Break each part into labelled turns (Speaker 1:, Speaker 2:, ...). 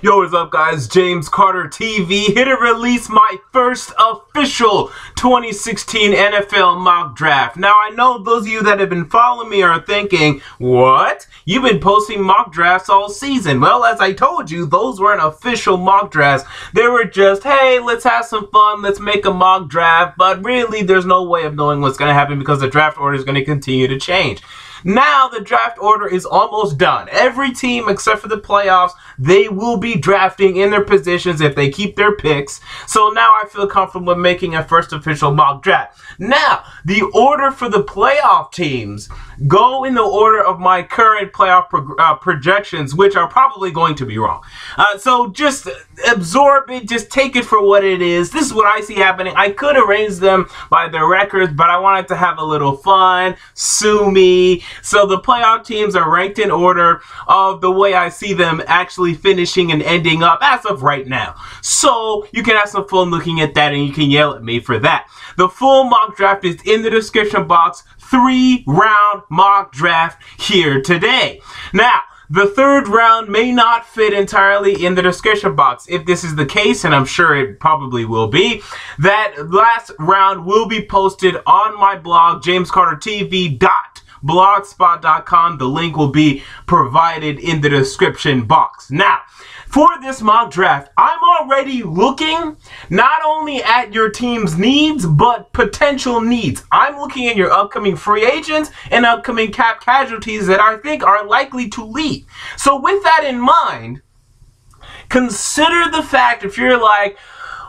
Speaker 1: Yo, what's up guys? James Carter TV here to release my first official 2016 NFL mock draft. Now I know those of you that have been following me are thinking, what? You've been posting mock drafts all season. Well, as I told you, those weren't official mock drafts. They were just, hey, let's have some fun, let's make a mock draft, but really there's no way of knowing what's going to happen because the draft order is going to continue to change. Now the draft order is almost done. Every team except for the playoffs, they will be drafting in their positions if they keep their picks. So now I feel comfortable making a first official mock draft. Now, the order for the playoff teams go in the order of my current playoff projections, which are probably going to be wrong. So just absorb it, just take it for what it is. This is what I see happening. I could arrange them by their records, but I wanted to have a little fun. Sue me. So the playoff teams are ranked in order of the way I see them actually finishing and ending up as of right now. So you can have some fun looking at that and you can yell at me for that. The full mock draft is in the description box. 3-round mock draft here today. Now, the third round may not fit entirely in the description box. If this is the case, and I'm sure it probably will be, that last round will be posted on my blog, jamescartertv.blogspot.com. The link will be provided in the description box. Now, for this mock draft, I'm already looking not only at your team's needs, but potential needs. I'm looking at your upcoming free agents and upcoming cap casualties that I think are likely to leave. So with that in mind, consider the fact if you're like,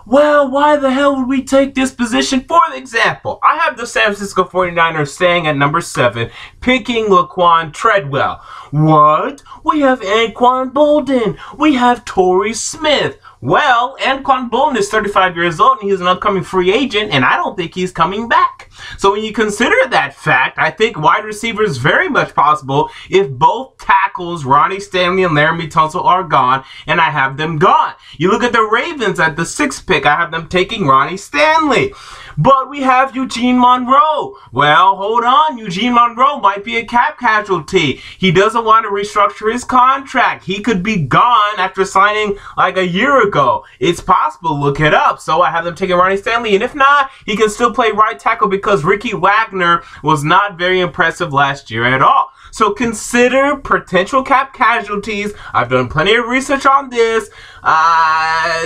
Speaker 1: well, why the hell would we take this position? For example, I have the San Francisco 49ers staying at number 7, picking Laquon Treadwell. What? We have Anquan Boldin. We have Torrey Smith. Well, Anquan Boldin is 35 years old and he's an upcoming free agent, and I don't think he's coming back. So when you consider that fact, I think wide receiver is very much possible if both tackles, Ronnie, Stanley, and Laremy, Tunsil are gone, and I have them gone. You look at the Ravens at the 6th pick, I have them taking Ronnie Stanley. But we have Eugene Monroe. Well, hold on. Eugene Monroe might be a cap casualty. He doesn't want to restructure his contract. He could be gone after signing like a year ago. It's possible. Look it up. So I have them taking Ronnie Stanley. And if not, he can still play right tackle because Ricky Wagner was not very impressive last year at all. So consider potential cap casualties. I've done plenty of research on this.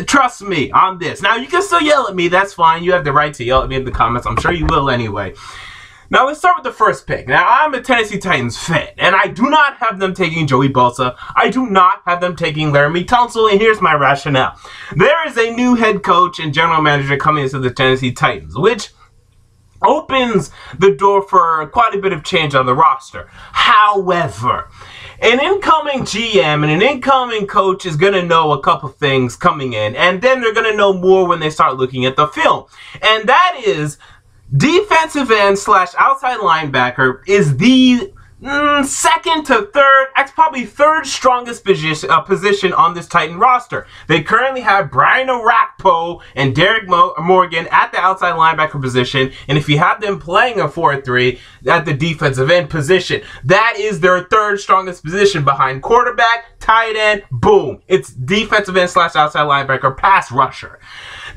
Speaker 1: Trust me on this. Now, you can still yell at me. That's fine. You have the right to yell at me in the comments. I'm sure you will anyway. Now, let's start with the first pick. Now, I'm a Tennessee Titans fan, and I do not have them taking Joey Bosa. I do not have them taking Laremy Tunsil, and here's my rationale. There is a new head coach and general manager coming into the Tennessee Titans, which opens the door for quite a bit of change on the roster. However, an incoming GM and an incoming coach is going to know a couple things coming in, and then they're going to know more when they start looking at the film. And that is defensive end / outside linebacker is the second to third, probably third strongest position on this Titan roster. They currently have Brian Orakpo and Derek Morgan at the outside linebacker position, and if you have them playing a 4-3 at the defensive end position, that is their third strongest position behind quarterback, tight end, boom. It's defensive end / outside linebacker, pass rusher.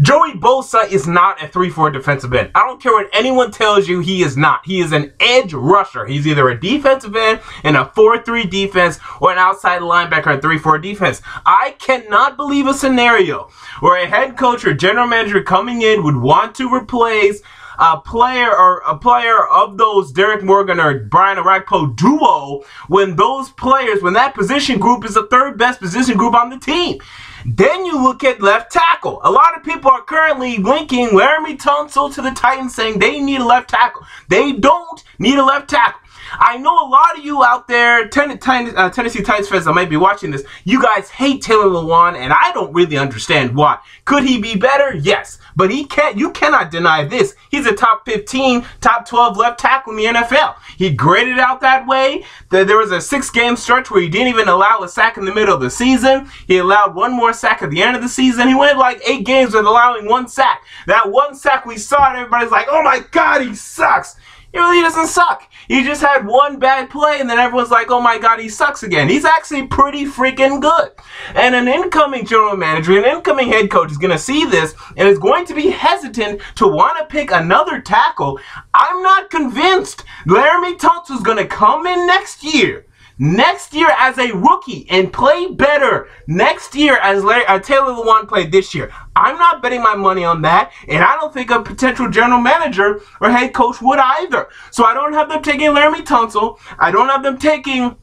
Speaker 1: Joey Bosa is not a 3-4 defensive end. I don't care what anyone tells you, he is not. He is an edge rusher. He's either a defensive end in a 4-3 defense or an outside linebacker in a 3-4 defense. I cannot believe a scenario where a head coach or general manager coming in would want to replace a player of those Derek Morgan or Brian Orakpo duo when that position group is the third best position group on the team. Then you look at left tackle. A lot of people are currently linking Laremy Tunsil to the Titans, saying they need a left tackle. They don't need a left tackle. I know a lot of you out there, Tennessee Titans fans that might be watching this, you guys hate Taylor Lewan, and I don't really understand why. Could he be better? Yes. But you cannot deny this. He's a top 15, top 12 left tackle in the NFL. He graded out that way. There was a 6-game stretch where he didn't even allow a sack in the middle of the season. He allowed one more sack at the end of the season. He went like 8 games with allowing 1 sack. That 1 sack we saw, and everybody's like, oh my God, he sucks. he really doesn't suck. He just had one bad play, and then everyone's like, oh my god, he sucks again. He's actually pretty freaking good. And an incoming general manager, an incoming head coach is going to see this and is going to be hesitant to want to pick another tackle. I'm not convinced. Laremy Tunsil is going to come in next year as a rookie and play better next year as Taylor Laquon played this year. I'm not betting my money on that, and I don't think a potential general manager or head coach would either. So I don't have them taking Laremy Tunsil. I don't have them taking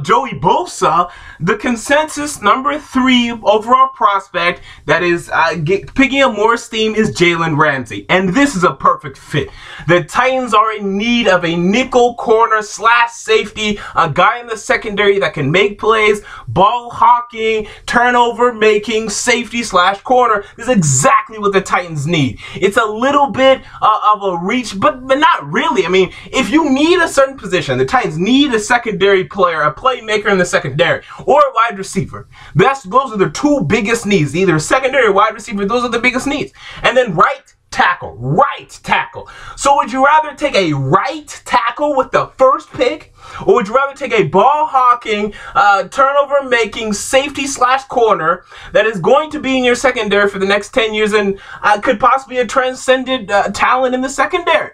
Speaker 1: Joey Bosa. The consensus number 3 overall prospect that is picking up more steam is Jalen Ramsey, and this is a perfect fit. The Titans are in need of a nickel corner / safety, a guy in the secondary that can make plays, ball hawking, turnover making, safety / corner. This is exactly what the Titans need. It's a little bit of a reach, but not really. I mean, if you need a certain position, the Titans need a secondary player, a playmaker in the secondary, or a wide receiver. Those are the 2 biggest needs, either secondary or wide receiver. Those are the biggest needs. And then right tackle. So would you rather take a right tackle with the first pick, or would you rather take a ball hawking, turnover making safety / corner that is going to be in your secondary for the next 10 years and could possibly a transcended talent in the secondary?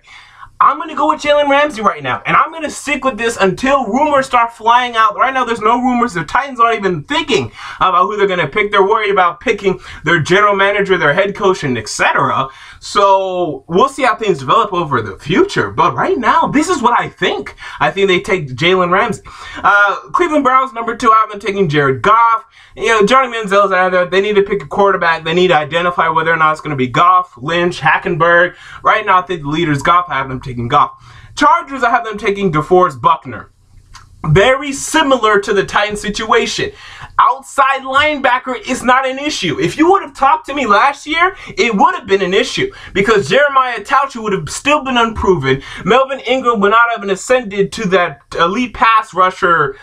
Speaker 1: I'm going to go with Jalen Ramsey right now, and I'm going to stick with this until rumors start flying out. Right now, there's no rumors. The Titans aren't even thinking about who they're going to pick. They're worried about picking their general manager, their head coach, and etc. So we'll see how things develop over the future. But right now, this is what I think. I think they take Jalen Ramsey. Cleveland Browns, number 2, I've been taking Jared Goff. You know, Johnny Manziel's out there. They need to pick a quarterback. They need to identify whether or not it's going to be Goff, Lynch, Hackenberg. Right now, I think the leader is Goff. I have them taking Goff. Chargers, I have them taking Deforest, Buckner. Very similar to the Titans situation. Outside linebacker is not an issue. If you would have talked to me last year, it would have been an issue because Jeremiah Tauchi would have still been unproven. Melvin Ingram would not have ascended to that elite pass rusher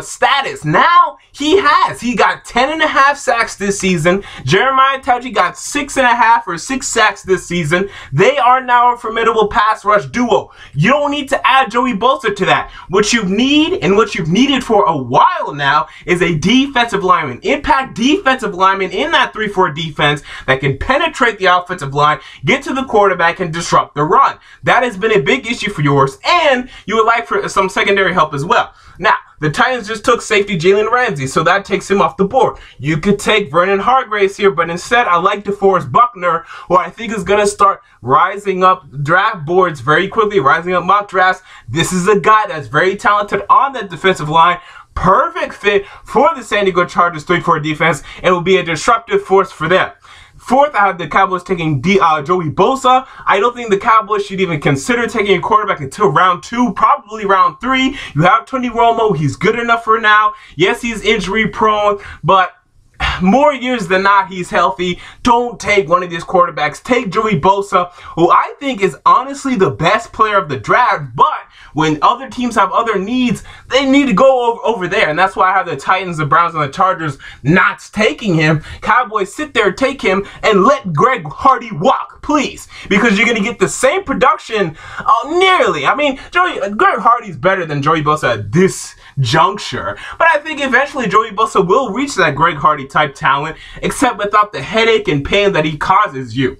Speaker 1: status. Now he has. He got 10.5 sacks this season. Jeremiah Tauchi got 6.5 or 6 sacks this season. They are now a formidable pass rush duo. You don't need to add Joey Bosa to that. What you need, and what you've needed for a while now, is a defensive lineman. Impact defensive lineman in that 3-4 defense that can penetrate the offensive line, get to the quarterback, and disrupt the run. That has been a big issue for yours, and you would like for some secondary help as well. Now, the Titans just took safety Jalen Ramsey, so that takes him off the board. You could take Vernon Hargreaves here, but instead I like Deforest Buckner, who I think is going to start rising up draft boards very quickly, rising up mock drafts. This is a guy that's very talented on that defensive line. Perfect fit for the San Diego Chargers 3-4 defense, and will be a disruptive force for them. 4th, I have the Cowboys taking Joey Bosa. I don't think the Cowboys should even consider taking a quarterback until round 2, probably round 3. You have Tony Romo. He's good enough for now. Yes, he's injury prone, but more years than not, he's healthy. Don't take one of these quarterbacks. Take Joey Bosa, who I think is honestly the best player of the draft, but when other teams have other needs, they need to go over there. And that's why I have the Titans, the Browns, and the Chargers not taking him. Cowboys, sit there, take him, and let Greg Hardy walk, please. Because you're going to get the same production, nearly. I mean, Greg Hardy's better than Joey Bosa at this juncture. But I think eventually Joey Bosa will reach that Greg Hardy type talent, except without the headache and pain that he causes you.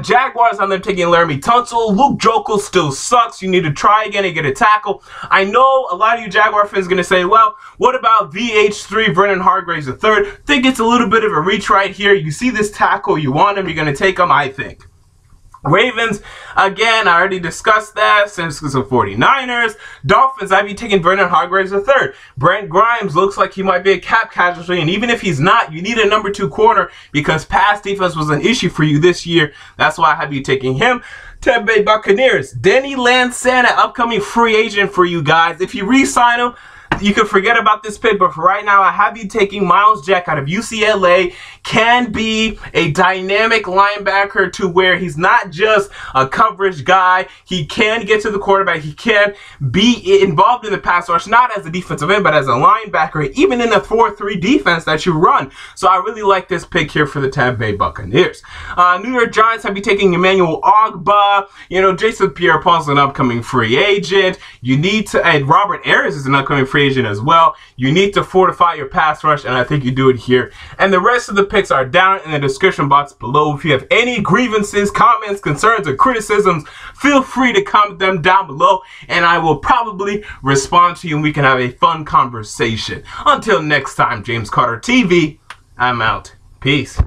Speaker 1: Jaguars, on them taking Laremy Tunsil. Luke Jokel still sucks. You need to try again and get a tackle. I know a lot of you Jaguar fans are going to say, well, what about VH3 Vernon Hargreaves III? I think it's a little bit of a reach right here. You see this tackle, you want him, you're going to take him, I think. Ravens, again, I already discussed that since the 49ers. Dolphins, I'd be taking Vernon Hargreaves III. Brent Grimes looks like he might be a cap casualty, and even if he's not, you need a number 2 corner because pass defense was an issue for you this year. That's why I have you taking him. Tampa Bay Buccaneers, Denny Lansana, upcoming free agent for you guys. If you re-sign him, you can forget about this pick, but for right now, I have you taking Myles Jack out of UCLA. Can be a dynamic linebacker to where he's not just a coverage guy. He can get to the quarterback. He can be involved in the pass rush, not as a defensive end, but as a linebacker, even in a 4-3 defense that you run. So I really like this pick here for the Tampa Bay Buccaneers. New York Giants have you taking Emmanuel Ogbah. You know, Jason Pierre-Paul's an upcoming free agent. You need to, and Robert Ayers is an upcoming free agent as well. You need to fortify your pass rush, and I think you do it here. And the rest of the picks are down in the description box below. If you have any grievances, comments, concerns, or criticisms, feel free to comment them down below, and I will probably respond to you, and we can have a fun conversation. Until next time, James Carter TV, I'm out. Peace.